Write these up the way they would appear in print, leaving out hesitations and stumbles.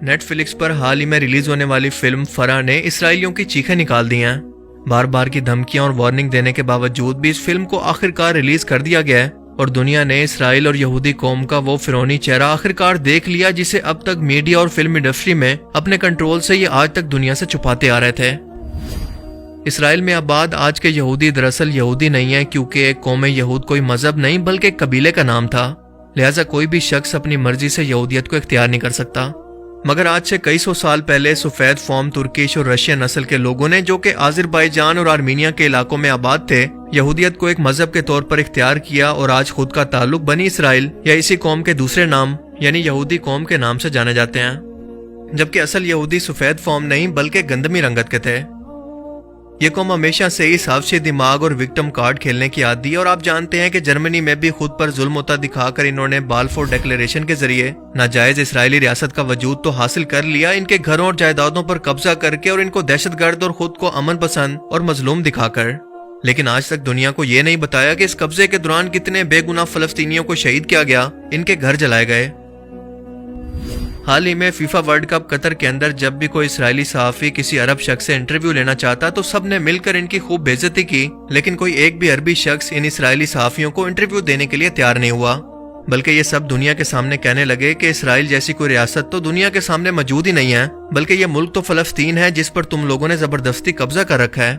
Net flicks پر حال ہی میں release ہونے والی فلم فرا نے اسرائیلیوں کی چیخیں نکال دی ہیں۔ بار بار کی دھمکیاں اور وارننگ دینے کے باوجود بھی اس فلم کو آخرکار ریلیز کر دیا گیا ہے اور دنیا نے اسرائیل اور یہودی قوم کا وہ فرعونی چہرہ آخرکار دیکھ لیا جسے اب تک میڈیا اور فلم انڈسٹری میں اپنے کنٹرول سے یہ آج تک دنیا سے چھپاتے آ رہے تھے۔ اسرائیل میں آباد آج کے یہودی دراصل یہودی نہیں ہیں، کیونکہ ایک قوم یہود کوئی مذہب نہیں بلکہ ایک قبیلے کا نام تھا، لہٰذا کوئی بھی شخص اپنی مرضی سے یہودیت کو اختیار نہیں کر سکتا۔ مگر آج سے کئی سو سال پہلے سفید فوم ترکش اور رشین نسل کے لوگوں نے، جو کہ آذربائیجان اور آرمینیا کے علاقوں میں آباد تھے، یہودیت کو ایک مذہب کے طور پر اختیار کیا اور آج خود کا تعلق بنی اسرائیل یا اسی قوم کے دوسرے نام یعنی یہودی قوم کے نام سے جانے جاتے ہیں، جبکہ اصل یہودی سفید فوم نہیں بلکہ گندمی رنگت کے تھے۔ یہ قوم ہمیشہ سے ہی صافشی دماغ اور وکٹم کارڈ کھیلنے کی عادی ہے، اور آپ جانتے ہیں کہ جرمنی میں بھی خود پر ظلم ہوتا دکھا کر انہوں نے بالفور ڈیکلیریشن کے ذریعے ناجائز اسرائیلی ریاست کا وجود تو حاصل کر لیا، ان کے گھروں اور جائیدادوں پر قبضہ کر کے اور ان کو دہشت گرد اور خود کو امن پسند اور مظلوم دکھا کر، لیکن آج تک دنیا کو یہ نہیں بتایا کہ اس قبضے کے دوران کتنے بے گناہ فلسطینیوں کو شہید کیا گیا، ان کے گھر جلائے گئے۔ حال ہی میں فیفا ورلڈ کپ قطر کے اندر جب بھی کوئی اسرائیلی صحافی کسی عرب شخص سے انٹرویو لینا چاہتا تو سب نے مل کر ان کی خوب بے عزتی کی، لیکن کوئی ایک بھی عربی شخص ان اسرائیلی صحافیوں کو انٹرویو دینے کے لیے تیار نہیں ہوا، بلکہ یہ سب دنیا کے سامنے کہنے لگے کہ اسرائیل جیسی کوئی ریاست تو دنیا کے سامنے موجود ہی نہیں ہے، بلکہ یہ ملک تو فلسطین ہے جس پر تم لوگوں نے زبردستی قبضہ کر رکھا ہے۔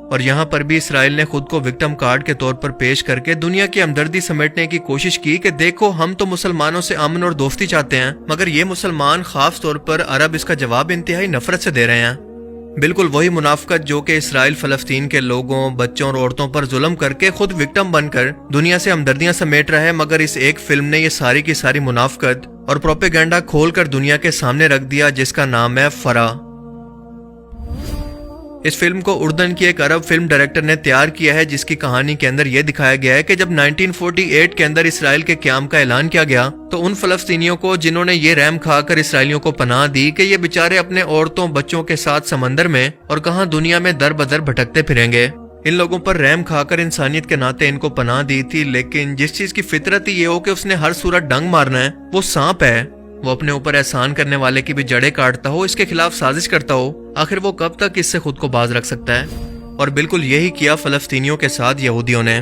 اور یہاں پر بھی اسرائیل نے خود کو وکٹم کارڈ کے طور پر پیش کر کے دنیا کی ہمدردی سمیٹنے کی کوشش کی کہ دیکھو ہم تو مسلمانوں سے امن اور دوستی چاہتے ہیں، مگر یہ مسلمان خاص طور پر عرب اس کا جواب انتہائی نفرت سے دے رہے ہیں۔ بالکل وہی منافقت جو کہ اسرائیل فلسطین کے لوگوں، بچوں اور عورتوں پر ظلم کر کے خود وکٹم بن کر دنیا سے ہمدردیاں سمیٹ رہا ہے، مگر اس ایک فلم نے یہ ساری کی ساری منافقت اور پروپیگنڈا کھول کر دنیا کے سامنے رکھ دیا، جس کا نام ہے فرا۔ اس فلم کو اردن کی ایک عرب فلم ڈائریکٹر نے تیار کیا ہے، جس کی کہانی کے اندر یہ دکھایا گیا ہے کہ جب 1948 کے اندر اسرائیل کے قیام کا اعلان کیا گیا تو ان فلسطینیوں کو جنہوں نے یہ رحم کھا کر اسرائیلیوں کو پناہ دی کہ یہ بیچارے اپنے عورتوں بچوں کے ساتھ سمندر میں اور کہاں دنیا میں در بدر بھٹکتے پھریں گے، ان لوگوں پر رحم کھا کر انسانیت کے ناطے ان کو پناہ دی تھی، لیکن جس چیز کی فطرت ہی یہ ہو کہ اس نے ہر صورت ڈنگ مارنا ہے، وہ سانپ ہے، وہ اپنے اوپر احسان کرنے والے کی بھی جڑیں کاٹتا ہو، اس کے خلاف سازش کرتا ہو، آخر وہ کب تک اس سے خود کو باز رکھ سکتا ہے؟ اور بالکل یہی کیا فلسطینیوں کے ساتھ یہودیوں نے۔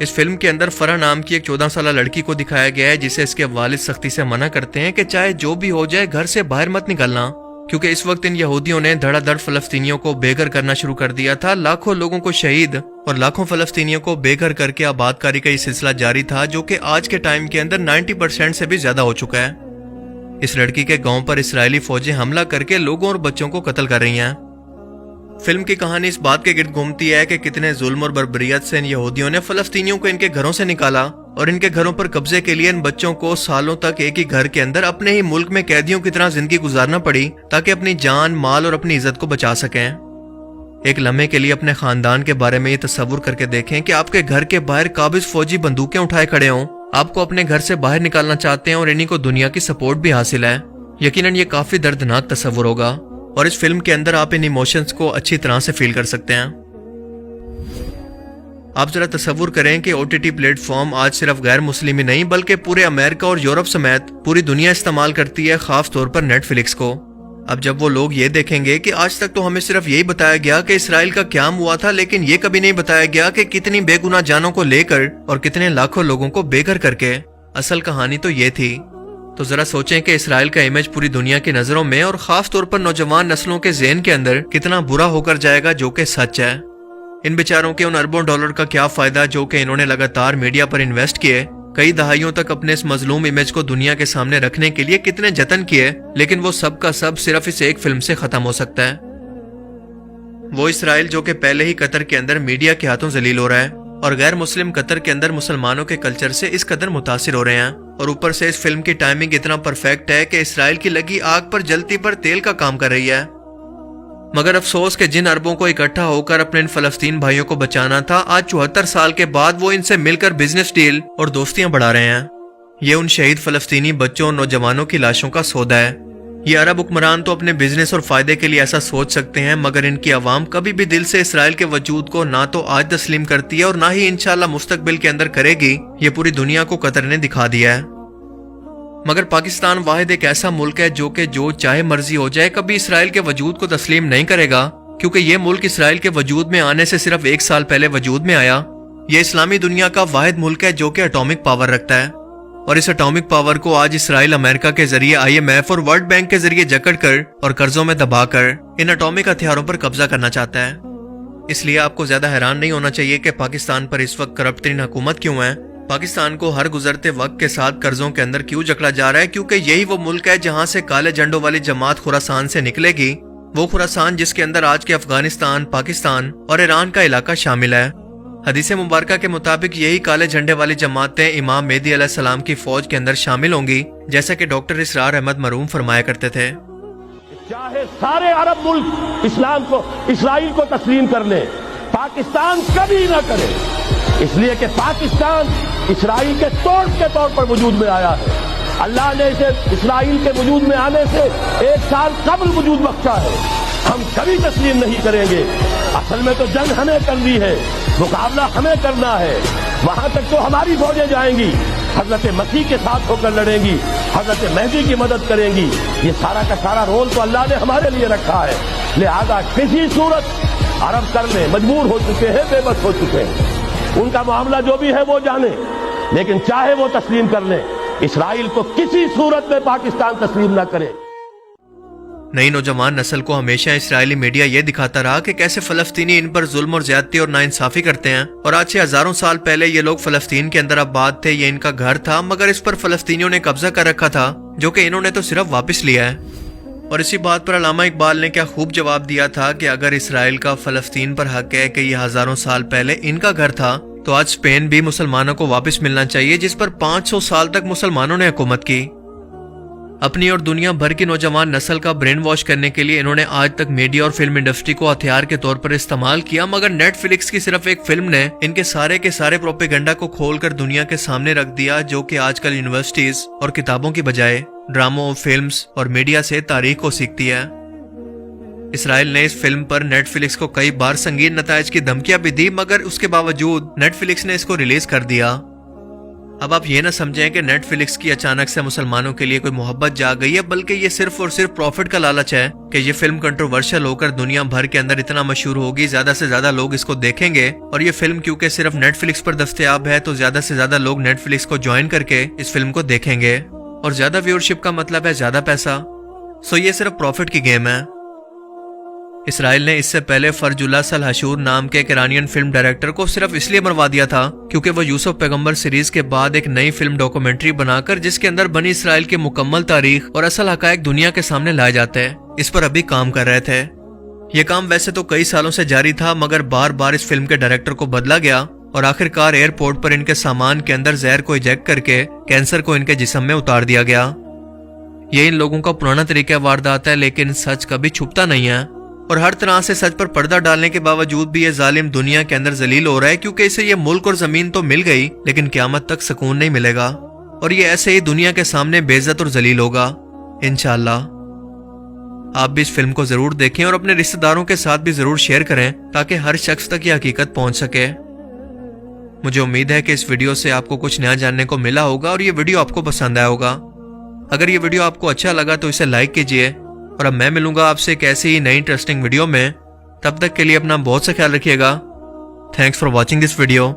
اس فلم کے اندر فرا نام کی ایک 14 سالہ لڑکی کو دکھایا گیا ہے، جسے اس کے والد سختی سے منع کرتے ہیں کہ چاہے جو بھی ہو جائے گھر سے باہر مت نکلنا، کیونکہ اس وقت ان یہودیوں نے دھڑا دھڑ فلسطینیوں کو بے گھر کرنا شروع کر دیا تھا، لاکھوں لوگوں کو شہید اور لاکھوں فلسطینیوں کو بے گھر کر کے آباد کاری کا یہ سلسلہ جاری تھا، جو کہ آج کے ٹائم کے اندر 90% سے بھی زیادہ ہو چکا ہے۔ اس لڑکی کے گاؤں پر اسرائیلی فوجیں حملہ کر کے لوگوں اور بچوں کو قتل کر رہی ہیں۔ فلم کی کہانی اس بات کے گرد گھومتی ہے کہ کتنے ظلم اور بربریت سے ان یہودیوں نے فلسطینیوں کو ان کے گھروں سے نکالا اور ان کے گھروں پر قبضے کے لیے ان بچوں کو سالوں تک ایک ہی گھر کے اندر اپنے ہی ملک میں قیدیوں کی طرح زندگی گزارنا پڑی تاکہ اپنی جان، مال اور اپنی عزت کو بچا سکیں۔ ایک لمحے کے لیے اپنے خاندان کے بارے میں یہ تصور کر کے دیکھیں کہ آپ کے گھر کے باہر قابض فوجی بندوقیں اٹھائے کھڑے ہوں، آپ کو اپنے گھر سے باہر نکالنا چاہتے ہیں اور انہی کو دنیا کی سپورٹ بھی حاصل ہے۔ یقیناً یہ کافی دردناک تصور ہوگا، اور اس فلم کے اندر آپ ان ایموشنز کو اچھی طرح سے فیل کر سکتے ہیں۔ آپ ذرا تصور کریں کہ OTT پلیٹ فارم آج صرف غیر مسلم ہی نہیں بلکہ پورے امریکہ اور یورپ سمیت پوری دنیا استعمال کرتی ہے، خاص طور پر نیٹ فلکس کو۔ اب جب وہ لوگ یہ دیکھیں گے کہ آج تک تو ہمیں صرف یہی بتایا گیا کہ اسرائیل کا قیام ہوا تھا، لیکن یہ کبھی نہیں بتایا گیا کہ کتنی بے گناہ جانوں کو لے کر اور کتنے لاکھوں لوگوں کو بے گھر کر کے اصل کہانی تو یہ تھی، تو ذرا سوچیں کہ اسرائیل کا امیج پوری دنیا کی نظروں میں اور خاص طور پر نوجوان نسلوں کے ذہن کے اندر کتنا برا ہو کر جائے گا، جو کہ سچ ہے۔ ان بیچاروں کے ان اربوں ڈالر کا کیا فائدہ جو کہ انہوں نے لگاتار میڈیا پر انویسٹ کیے، کئی دہائیوں تک اپنے اس مظلوم امیج کو دنیا کے سامنے رکھنے کے لیے کتنے جتن کیے، لیکن وہ سب کا سب صرف اس ایک فلم سے ختم ہو سکتا ہے۔ وہ اسرائیل جو کہ پہلے ہی قطر کے اندر میڈیا کے ہاتھوں ذلیل ہو رہا ہے اور غیر مسلم قطر کے اندر مسلمانوں کے کلچر سے اس قدر متاثر ہو رہے ہیں، اور اوپر سے اس فلم کی ٹائمنگ اتنا پرفیکٹ ہے کہ اسرائیل کی لگی آگ پر جلتی پر تیل کا کام کر رہی ہے۔ مگر افسوس کہ جن عربوں کو اکٹھا ہو کر اپنے ان فلسطین بھائیوں کو بچانا تھا، آج 74 سال کے بعد وہ ان سے مل کر بزنس ڈیل اور دوستیاں بڑھا رہے ہیں۔ یہ ان شہید فلسطینی بچوں اور نوجوانوں کی لاشوں کا سودا ہے۔ یہ عرب حکمران تو اپنے بزنس اور فائدے کے لیے ایسا سوچ سکتے ہیں، مگر ان کی عوام کبھی بھی دل سے اسرائیل کے وجود کو نہ تو آج تسلیم کرتی ہے اور نہ ہی انشاءاللہ مستقبل کے اندر کرے گی۔ یہ پوری دنیا کو قطر نے دکھا دیا ہے۔ مگر پاکستان واحد ایک ایسا ملک ہے جو کہ جو چاہے مرضی ہو جائے کبھی اسرائیل کے وجود کو تسلیم نہیں کرے گا، کیونکہ یہ ملک اسرائیل کے وجود میں آنے سے صرف 1 سال پہلے وجود میں آیا۔ یہ اسلامی دنیا کا واحد ملک ہے جو کہ اٹامک پاور رکھتا ہے، اور اس اٹامک پاور کو آج اسرائیل امریکہ کے ذریعے IMF اور ورلڈ بینک کے ذریعے جکڑ کر اور قرضوں میں دبا کر ان اٹامک ہتھیاروں پر قبضہ کرنا چاہتا ہے۔ اس لیے آپ کو زیادہ حیران نہیں ہونا چاہیے کہ پاکستان پر اس وقت کرپٹ ترین حکومت کیوں ہے۔ پاکستان کو ہر گزرتے وقت کے ساتھ قرضوں کے اندر کیوں جکڑا جا رہا ہے، کیونکہ یہی وہ ملک ہے جہاں سے کالے جھنڈوں والی جماعت خراسان سے نکلے گی، وہ خراسان جس کے اندر آج کے افغانستان، پاکستان اور ایران کا علاقہ شامل ہے۔ حدیث مبارکہ کے مطابق یہی کالے جھنڈے والی جماعتیں امام مہدی علیہ السلام کی فوج کے اندر شامل ہوں گی، جیسا کہ ڈاکٹر اسرار احمد مرحوم فرمایا کرتے تھے۔ چاہے سارے عرب ملک اسرائیل کو تسلیم کر لیں، پاکستان کبھی نہ کرے، اس لیے کہ پاکستان اسرائیل کے توڑ کے طور پر وجود میں آیا ہے۔ اللہ نے اسے اسرائیل کے وجود میں آنے سے 1 سال قبل وجود بخشا ہے۔ ہم کبھی تسلیم نہیں کریں گے۔ اصل میں تو جنگ ہمیں کرنی ہے، مقابلہ ہمیں کرنا ہے، وہاں تک تو ہماری فوجیں جائیں گی، حضرت مسیح کے ساتھ ہو کر لڑیں گی، حضرت مہدی کی مدد کریں گی۔ یہ سارا کا سارا رول تو اللہ نے ہمارے لیے رکھا ہے، لہذا کسی صورت عرب کرنے مجبور ہو چکے ہیں، بے بس ہو چکے ہیں۔ ان کا معاملہ جو بھی ہے وہ جانے، لیکن چاہے وہ تسلیم کر لیں، اسرائیل کو کسی صورت میں پاکستان تسلیم نہ کرے۔ نئی نوجوان نسل کو ہمیشہ اسرائیلی میڈیا یہ دکھاتا رہا کہ کیسے فلسطینی ان پر ظلم اور زیادتی اور ناانصافی کرتے ہیں، اور آج سے ہزاروں سال پہلے یہ لوگ فلسطین کے اندر آباد تھے، یہ ان کا گھر تھا، مگر اس پر فلسطینیوں نے قبضہ کر رکھا تھا، جو کہ انہوں نے تو صرف واپس لیا ہے۔ اور اسی بات پر علامہ اقبال نے کیا خوب جواب دیا تھا کہ اگر اسرائیل کا فلسطین پر حق ہے کہ یہ ہزاروں سال پہلے ان کا گھر تھا، تو آج اسپین بھی مسلمانوں کو واپس ملنا چاہیے جس پر 500 سال تک مسلمانوں نے حکومت کی۔ اپنی اور دنیا بھر کی نوجوان نسل کا برین واش کرنے کے لیے انہوں نے آج تک میڈیا اور فلم انڈسٹری کو ہتھیار کے طور پر استعمال کیا، مگر نیٹ فلکس کی صرف ایک فلم نے ان کے سارے پروپیگنڈا کو کھول کر دنیا کے سامنے رکھ دیا، جو کہ آج کل یونیورسٹیز اور کتابوں کی بجائے ڈراموں، فلمز اور میڈیا سے تاریخ کو سیکھتی ہے۔ اسرائیل نے اس فلم پر نیٹ فلکس کو کئی بار سنگین نتائج کی دھمکیاں بھی دی، مگر اس کے باوجود نیٹ فلکس نے اس کو ریلیز کر دیا۔ اب آپ یہ نہ سمجھیں کہ نیٹ فلکس کی اچانک سے مسلمانوں کے لیے کوئی محبت جا گئی ہے، بلکہ یہ صرف اور صرف پروفٹ کا لالچ ہے کہ یہ فلم کنٹروورشل ہو کر دنیا بھر کے اندر اتنا مشہور ہوگی، زیادہ سے زیادہ لوگ اس کو دیکھیں گے، اور یہ فلم کیونکہ صرف نیٹ فلکس پر دستیاب ہے تو زیادہ سے زیادہ لوگ نیٹ فلکس کو جوائن کر کے اس فلم کو دیکھیں گے، اور زیادہ ویورشپ کا مطلب ہے زیادہ پیسہ۔ سو یہ صرف پروفٹ کی گیم ہے۔ اسرائیل نے اس سے پہلے فرج اللہ سلحشور نام کے ایک ایرانین فلم ڈائریکٹر کو صرف اس لیے مروا دیا تھا کیونکہ وہ یوسف پیغمبر سیریز کے بعد ایک نئی فلم ڈاکومنٹری بنا کر جس کے اندر بنی اسرائیل کی مکمل تاریخ اور اصل حقائق دنیا کے سامنے لائے جاتے ہیں، اس پر ابھی کام کر رہے تھے۔ یہ کام ویسے تو کئی سالوں سے جاری تھا، مگر بار بار اس فلم کے ڈائریکٹر کو بدلا گیا، اور آخرکار ایئرپورٹ پر ان کے سامان کے اندر زہر کو ایجیکٹ کر کے کینسر کو ان کے جسم میں اتار دیا گیا۔ یہ ان لوگوں کا پرانا طریقہ واردات ہے، لیکن سچ کبھی چھپتا نہیں ہے، اور ہر طرح سے سچ پر پردہ ڈالنے کے باوجود بھی یہ ظالم دنیا کے اندر ذلیل ہو رہا ہے، کیونکہ اسے یہ ملک اور زمین تو مل گئی لیکن قیامت تک سکون نہیں ملے گا، اور یہ ایسے ہی دنیا کے سامنے بے عزت اور ذلیل ہوگا انشاءاللہ۔ آپ بھی اس فلم کو ضرور دیکھیں اور اپنے رشتہ داروں کے ساتھ بھی ضرور شیئر کریں تاکہ ہر شخص تک یہ حقیقت پہنچ سکے۔ مجھے امید ہے کہ اس ویڈیو سے آپ کو کچھ نیا جاننے کو ملا ہوگا اور یہ ویڈیو آپ کو پسند آیا ہوگا۔ اگر یہ ویڈیو آپ کو اچھا لگا تو اسے لائک کیجئے، اور اب میں ملوں گا آپ سے ایک ایسی ہی نئی انٹرسٹنگ ویڈیو میں۔ تب تک کے لیے اپنا بہت سا خیال رکھیے گا۔ Thanks for watching this video.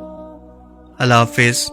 اللہ حافظ۔